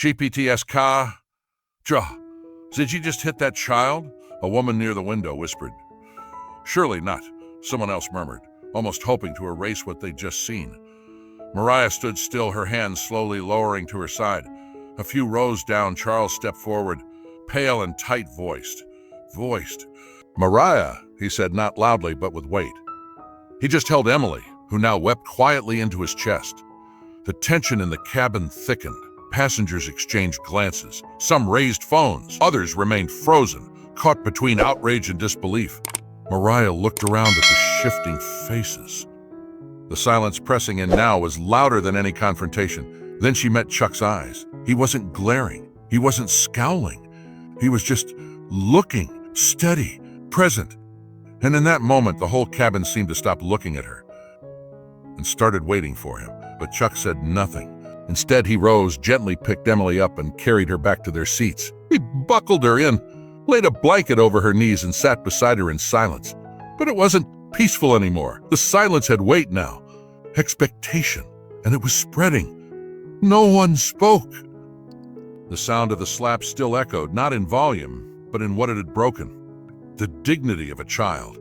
GPTS car? Jaw, did you just hit that child? A woman near the window whispered. Surely not, someone else murmured, almost hoping to erase what they'd just seen. Mariah stood still, her hands slowly lowering to her side. A few rows down, Charles stepped forward, pale and tight-voiced. Mariah, he said, not loudly but with weight. He just held Emily, who now wept quietly, into his chest. The tension in the cabin thickened. Passengers exchanged glances. Some raised phones. Others remained frozen, caught between outrage and disbelief. Mariah looked around at the shifting faces. The silence pressing in now was louder than any confrontation. Then she met Chuck's eyes. He wasn't glaring. He wasn't scowling. He was just looking, steady, present. And in that moment, the whole cabin seemed to stop looking at her and started waiting for him. But Chuck said nothing. Instead, he rose, gently picked Emily up and carried her back to their seats. He buckled her in, laid a blanket over her knees and sat beside her in silence. But it wasn't peaceful anymore. The silence had weight now, expectation, and it was spreading. No one spoke. The sound of the SLAPS still echoed, not in volume, but in what it had broken. The dignity of a child.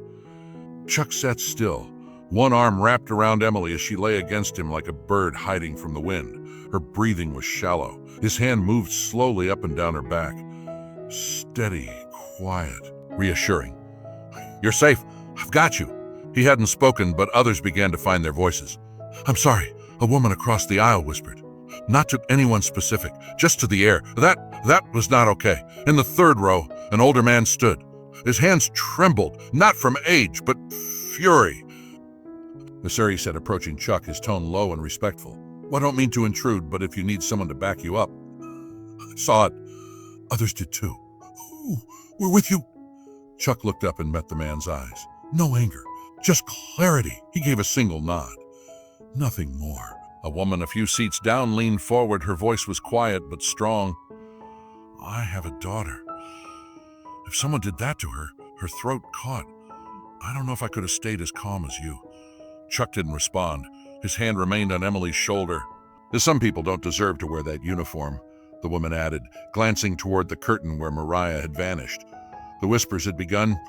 Chuck sat still, one arm wrapped around Emily as she lay against him like a bird hiding from the wind. Her breathing was shallow. His hand moved slowly up and down her back. Steady, quiet, reassuring. You're safe. I've got you. He hadn't spoken, but others began to find their voices. I'm sorry, a woman across the aisle whispered. Not to anyone specific, just to the air. That was not okay. In the third row, an older man stood. His hands trembled, not from age, but fury. Sir, he said, approaching Chuck, his tone low and respectful. Well, I don't mean to intrude, but if you need someone to back you up. I saw it. Others did too. Ooh, we're with you. Chuck looked up and met the man's eyes. No anger, just clarity. He gave a single nod. Nothing more. A woman a few seats down leaned forward. Her voice was quiet but strong. I have a daughter. If someone did that to her, her throat caught. I don't know if I could have stayed as calm as you. Chuck didn't respond. His hand remained on Emily's shoulder. Some people don't deserve to wear that uniform, the woman added, glancing toward the curtain where Mariah had vanished. The whispers had begun.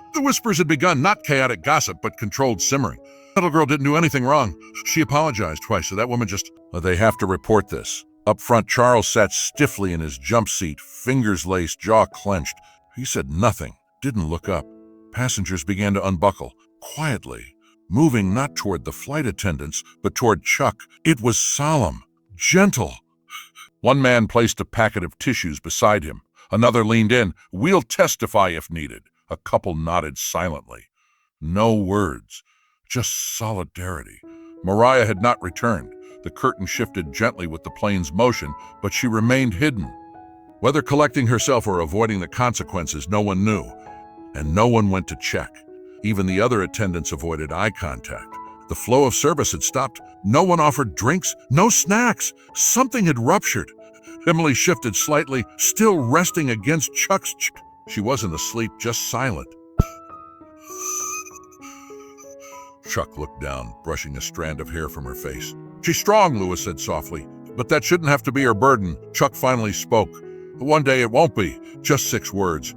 Not chaotic gossip, but controlled simmering. The little girl didn't do anything wrong. She apologized twice, so that woman just... They have to report this. Up front, Charles sat stiffly in his jump seat, fingers laced, jaw clenched. He said nothing, didn't look up. Passengers began to unbuckle, quietly, moving not toward the flight attendants, but toward Chuck. It was solemn, gentle. One man placed a packet of tissues beside him. Another leaned in. We'll testify if needed. A couple nodded silently. No words, just solidarity. Mariah had not returned. The curtain shifted gently with the plane's motion, but she remained hidden. Whether collecting herself or avoiding the consequences, no one knew. And no one went to check. Even the other attendants avoided eye contact. The flow of service had stopped. No one offered drinks, no snacks. Something had ruptured. Emily shifted slightly, still resting against Chuck's She wasn't asleep, just silent. Chuck looked down, brushing a strand of hair from her face. She's strong, Lewis said softly, but that shouldn't have to be her burden. Chuck finally spoke. One day it won't be, just 6 words.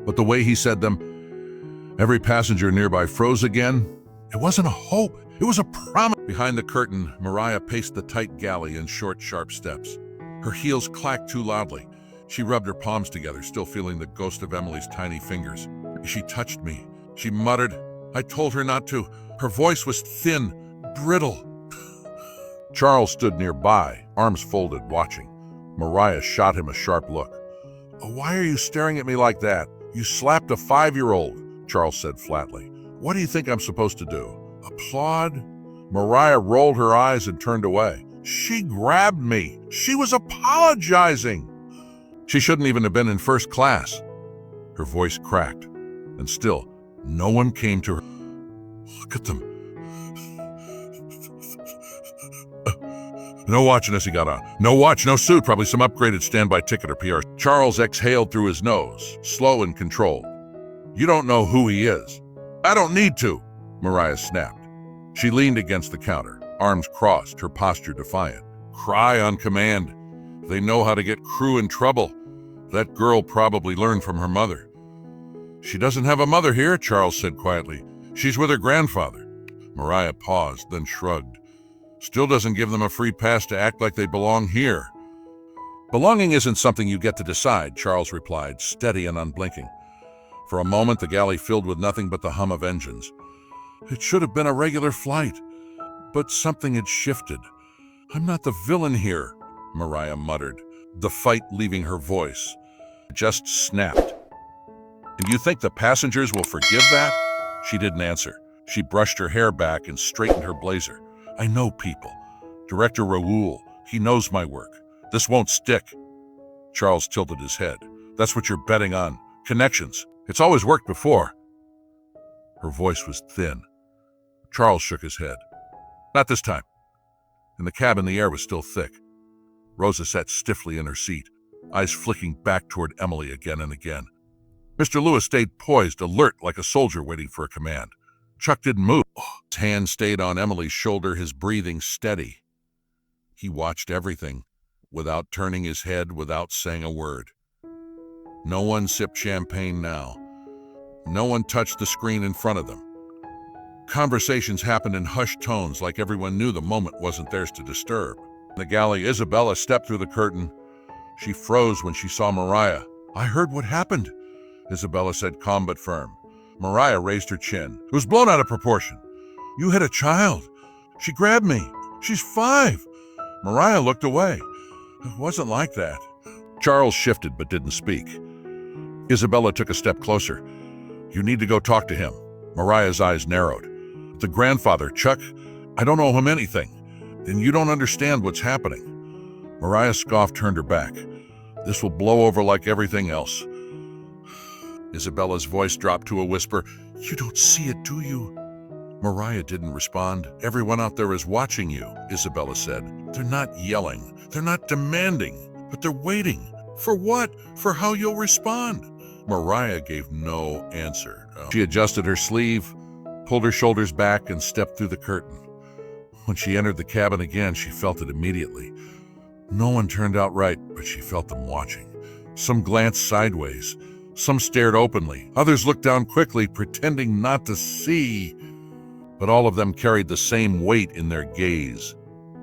But the way he said them, every passenger nearby froze again. It wasn't a hope, it was a promise. Behind the curtain, Mariah paced the tight galley in short, sharp steps. Her heels clacked too loudly. She rubbed her palms together, still feeling the ghost of Emily's tiny fingers. She touched me. She muttered. I told her not to. Her voice was thin, brittle. Charles stood nearby, arms folded, watching. Mariah shot him a sharp look. Why are you staring at me like that? You slapped a 5-year-old, Charles said flatly. What do you think I'm supposed to do? Applaud? Mariah rolled her eyes and turned away. She grabbed me. She was apologizing. She shouldn't even have been in first class. Her voice cracked, and still, no one came to her. Look at them. No watch unless he got on. No watch, no suit, probably some upgraded standby ticket or PR. Charles exhaled through his nose, slow and controlled. You don't know who he is. I don't need to, Mariah snapped. She leaned against the counter, arms crossed, her posture defiant. Cry on command. They know how to get crew in trouble. That girl probably learned from her mother. She doesn't have a mother here, Charles said quietly. She's with her grandfather. Mariah paused, then shrugged. Still doesn't give them a free pass to act like they belong here. Belonging isn't something you get to decide, Charles replied, steady and unblinking. For a moment, the galley filled with nothing but the hum of engines. It should have been a regular flight, but something had shifted. I'm not the villain here, Mariah muttered, the fight leaving her voice. It just snapped. And you think the passengers will forgive that? She didn't answer. She brushed her hair back and straightened her blazer. I know people. Director Raoul, he knows my work. This won't stick. Charles tilted his head. That's what you're betting on. Connections. It's always worked before. Her voice was thin. Charles shook his head. Not this time. In the cabin, the air was still thick. Rosa sat stiffly in her seat, eyes flicking back toward Emily again and again. Mr. Lewis stayed poised, alert like a soldier waiting for a command. Chuck didn't move. His hand stayed on Emily's shoulder, his breathing steady. He watched everything, without turning his head, without saying a word. No one sipped champagne now. No one touched the screen in front of them. Conversations happened in hushed tones, like everyone knew the moment wasn't theirs to disturb. In the galley, Isabella stepped through the curtain. She froze when she saw Mariah. I heard what happened, Isabella said, calm but firm. Mariah raised her chin. It was blown out of proportion. You had a child. She grabbed me. She's 5. Mariah looked away. It wasn't like that. Charles shifted but didn't speak. Isabella took a step closer. You need to go talk to him. Mariah's eyes narrowed. The grandfather, Chuck, I don't owe him anything. Then you don't understand what's happening. Mariah scoffed, turned her back. This will blow over like everything else. Isabella's voice dropped to a whisper. You don't see it, do you? Mariah didn't respond. Everyone out there is watching you, Isabella said. They're not yelling. They're not demanding. But they're waiting. For what? For how you'll respond. Mariah gave no answer. She adjusted her sleeve, pulled her shoulders back, and stepped through the curtain. When she entered the cabin again, she felt it immediately. No one turned out right, but she felt them watching. Some glanced sideways. Some stared openly. Others looked down quickly, pretending not to see. But all of them carried the same weight in their gaze.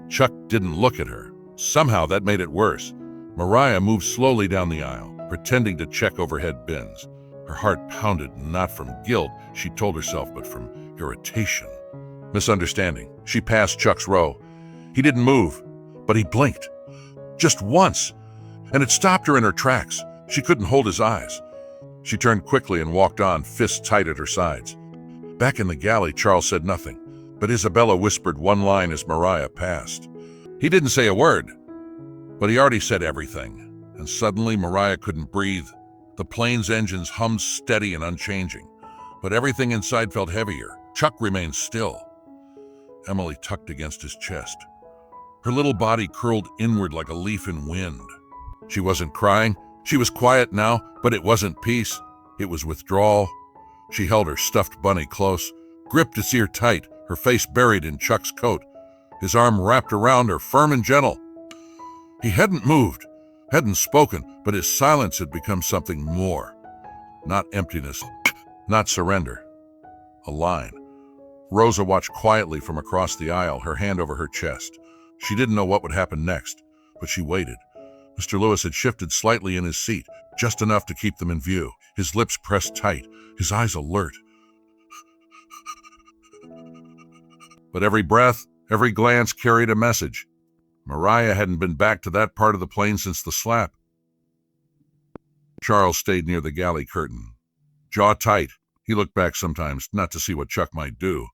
Chuck didn't look at her. Somehow that made it worse. Mariah moved slowly down the aisle, pretending to check overhead bins. Her heart pounded, not from guilt, she told herself, but from irritation. Misunderstanding. She passed Chuck's row. He didn't move, but he blinked. Just once. And it stopped her in her tracks. She couldn't hold his eyes. She turned quickly and walked on, fists tight at her sides. Back in the galley, Charles said nothing, but Isabella whispered one line as Mariah passed. He didn't say a word, but he already said everything. And suddenly Mariah couldn't breathe. The plane's engines hummed steady and unchanging, but everything inside felt heavier. Chuck remained still. Emily tucked against his chest. Her little body curled inward like a leaf in wind. She wasn't crying. She was quiet now, but it wasn't peace. It was withdrawal. She held her stuffed bunny close, gripped its ear tight, her face buried in Chuck's coat, his arm wrapped around her, firm and gentle. He hadn't moved, hadn't spoken, but his silence had become something more. Not emptiness, not surrender. A line. Rosa watched quietly from across the aisle, her hand over her chest. She didn't know what would happen next, but she waited. Mr. Lewis had shifted slightly in his seat, just enough to keep them in view, his lips pressed tight, his eyes alert. But every breath, every glance carried a message. Mariah hadn't been back to that part of the plane since the SLAP. Charles stayed near the galley curtain. Jaw tight, he looked back sometimes, not to see what Chuck might do,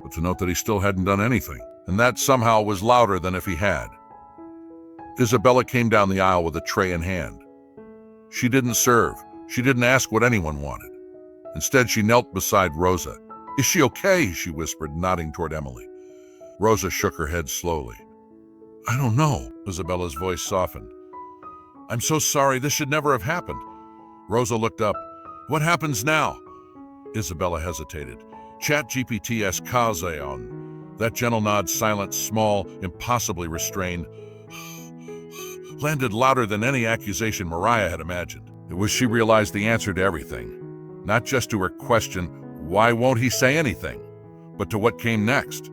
but to note that he still hadn't done anything, and that somehow was louder than if he had. Isabella came down the aisle with a tray in hand. She didn't serve. She didn't ask what anyone wanted. Instead, she knelt beside Rosa. Is she okay? She whispered, nodding toward Emily. Rosa shook her head slowly. I don't know. Isabella's voice softened. I'm so sorry. This should never have happened. Rosa looked up. What happens now? Isabella hesitated. ChatGPT es cause on. That gentle nod, silent, small, impossibly restrained. landed louder than any accusation Mariah had imagined. It was she realized the answer to everything, not just to her question, why won't he say anything, but to what came next.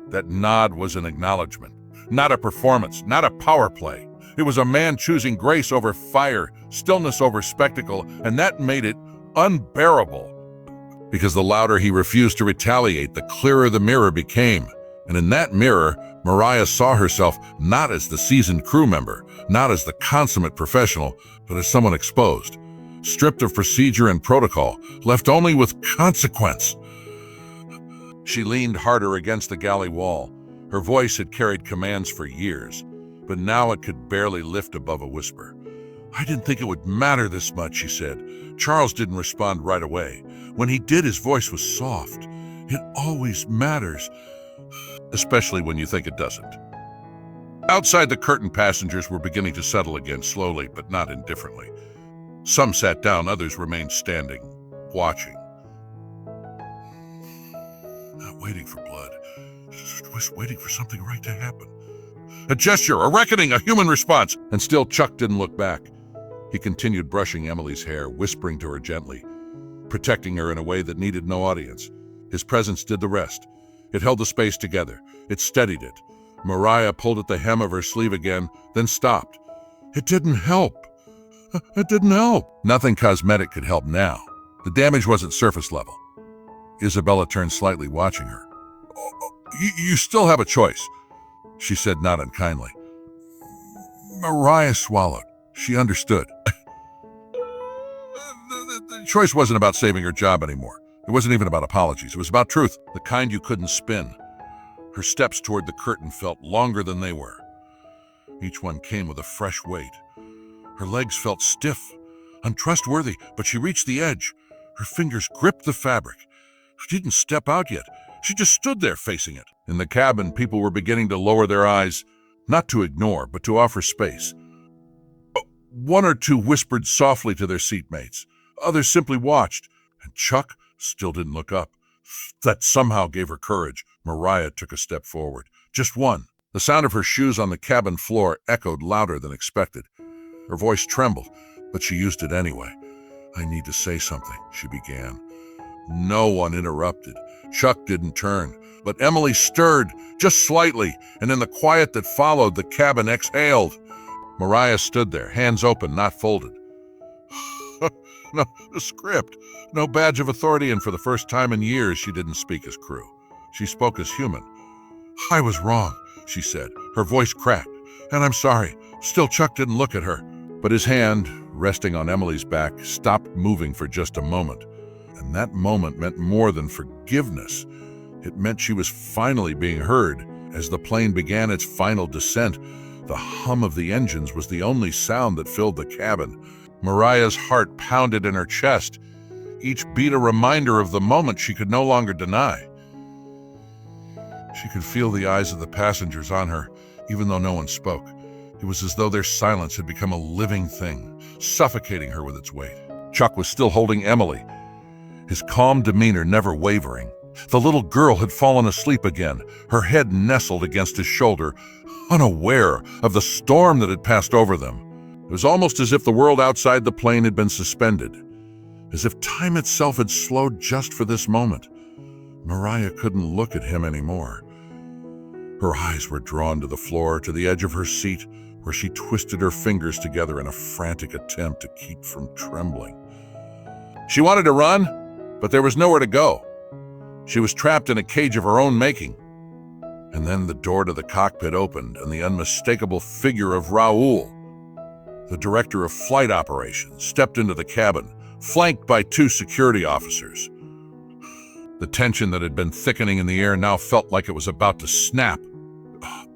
That nod was an acknowledgement, not a performance, not a power play. It was a man choosing grace over fire, stillness over spectacle, and that made it unbearable. Because the louder he refused to retaliate, the clearer the mirror became. And in that mirror, Mariah saw herself not as the seasoned crew member, not as the consummate professional, but as someone exposed, stripped of procedure and protocol, left only with consequence. She leaned harder against the galley wall. Her voice had carried commands for years, but now it could barely lift above a whisper. "I didn't think it would matter this much," she said. Charles didn't respond right away. When he did, his voice was soft. "It always matters, especially when you think it doesn't." Outside the curtain, passengers were beginning to settle again, slowly but not indifferently. Some sat down, others remained standing, watching. Not waiting for blood, just waiting for something right to happen. A gesture, a reckoning, a human response. And still Chuck didn't look back. He continued brushing Emily's hair, whispering to her gently, protecting her in a way that needed no audience. His presence did the rest. It held the space together. It steadied it. Mariah pulled at the hem of her sleeve again, then stopped. It didn't help. It didn't help. Nothing cosmetic could help now. The damage wasn't surface level. Isabella turned slightly, watching her. You still have a choice," she said, not unkindly. Mariah swallowed. She understood. The choice wasn't about saving her job anymore. It wasn't even about apologies. It was about truth, the kind you couldn't spin. Her steps toward the curtain felt longer than they were. Each one came with a fresh weight. Her legs felt stiff, untrustworthy, but she reached the edge. Her fingers gripped the fabric. She didn't step out yet. She just stood there facing it. In the cabin, people were beginning to lower their eyes, not to ignore, but to offer space. One or two whispered softly to their seatmates. Others simply watched, and Chuck still didn't look up. That somehow gave her courage. Mariah took a step forward. Just one. The sound of her shoes on the cabin floor echoed louder than expected. Her voice trembled, but she used it anyway. "I need to say something," she began. No one interrupted. Chuck didn't turn, but Emily stirred, just slightly, and in the quiet that followed, the cabin exhaled. Mariah stood there, hands open, not folded. No script, no badge of authority, and for the first time in years, she didn't speak as crew. She spoke as human. "I was wrong," she said. Her voice cracked. "And I'm sorry." Still, Chuck didn't look at her, but his hand, resting on Emily's back, stopped moving for just a moment. And that moment meant more than forgiveness. It meant she was finally being heard. As the plane began its final descent, the hum of the engines was the only sound that filled the cabin. Mariah's heart pounded in her chest, each beat a reminder of the moment she could no longer deny. She could feel the eyes of the passengers on her, even though no one spoke. It was as though their silence had become a living thing, suffocating her with its weight. Chuck was still holding Emily, his calm demeanor never wavering. The little girl had fallen asleep again, her head nestled against his shoulder, unaware of the storm that had passed over them. It was almost as if the world outside the plane had been suspended, as if time itself had slowed just for this moment. Mariah couldn't look at him anymore. Her eyes were drawn to the floor, to the edge of her seat, where she twisted her fingers together in a frantic attempt to keep from trembling. She wanted to run, but there was nowhere to go. She was trapped in a cage of her own making. And then the door to the cockpit opened, and the unmistakable figure of Raoul, the director of flight operations, stepped into the cabin, flanked by two security officers. The tension that had been thickening in the air now felt like it was about to snap.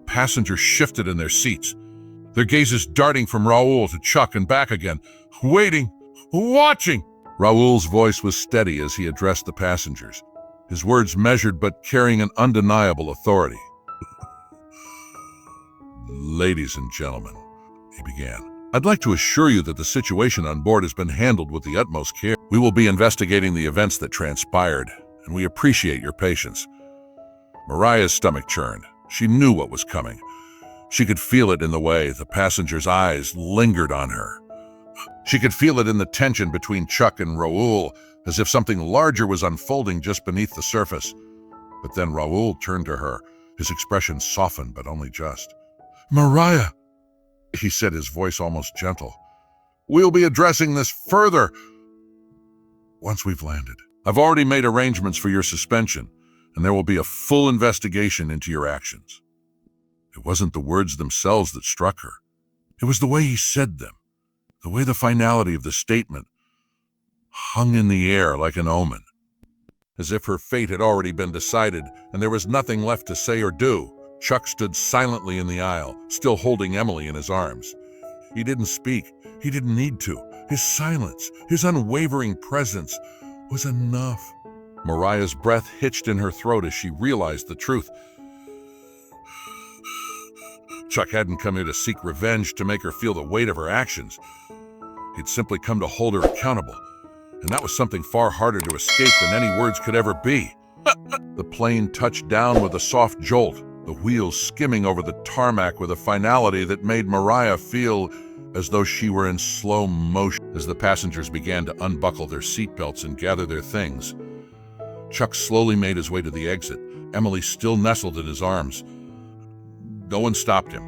Passengers shifted in their seats, their gazes darting from Raoul to Chuck and back again, waiting, watching. Raoul's voice was steady as he addressed the passengers, his words measured but carrying an undeniable authority. "Ladies and gentlemen," he began, "I'd like to assure you that the situation on board has been handled with the utmost care. We will be investigating the events that transpired, and we appreciate your patience." Mariah's stomach churned. She knew what was coming. She could feel it in the way the passengers' eyes lingered on her. She could feel it in the tension between Chuck and Raoul, as if something larger was unfolding just beneath the surface. But then Raoul turned to her, his expression softened, but only just. "Mariah," he said, his voice almost gentle. "We'll be addressing this further once we've landed. I've already made arrangements for your suspension, and there will be a full investigation into your actions." It wasn't the words themselves that struck her. It was the way he said them, the way the finality of the statement hung in the air like an omen. As if her fate had already been decided and there was nothing left to say or do, Chuck stood silently in the aisle, still holding Emily in his arms. He didn't speak. He didn't need to. His silence, his unwavering presence was enough. Mariah's breath hitched in her throat as she realized the truth. Chuck hadn't come here to seek revenge, to make her feel the weight of her actions. He'd simply come to hold her accountable, and that was something far harder to escape than any words could ever be. The plane touched down with a soft jolt, the wheels skimming over the tarmac with a finality that made Mariah feel as though she were in slow motion. As the passengers began to unbuckle their seatbelts and gather their things, Chuck slowly made his way to the exit, Emily still nestled in his arms. No one stopped him.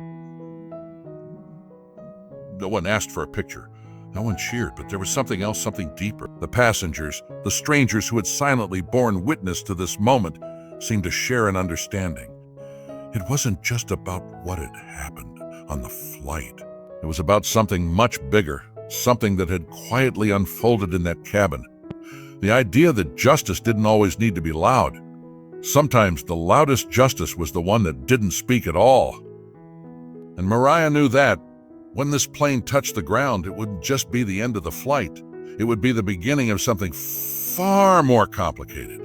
No one asked for a picture. No one cheered, but there was something else, something deeper. The passengers, the strangers who had silently borne witness to this moment, seemed to share an understanding. It wasn't just about what had happened on the flight. It was about something much bigger, something that had quietly unfolded in that cabin. The idea that justice didn't always need to be loud. Sometimes the loudest justice was the one that didn't speak at all. And Mariah knew that when this plane touched the ground, it wouldn't just be the end of the flight. It would be the beginning of something far more complicated.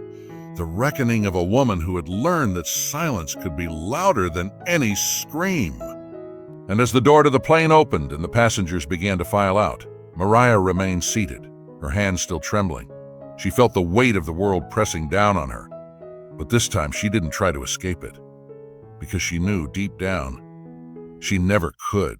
The reckoning of a woman who had learned that silence could be louder than any scream. And as the door to the plane opened and the passengers began to file out, Mariah remained seated, her hands still trembling. She felt the weight of the world pressing down on her. But this time she didn't try to escape it, because she knew deep down she never could.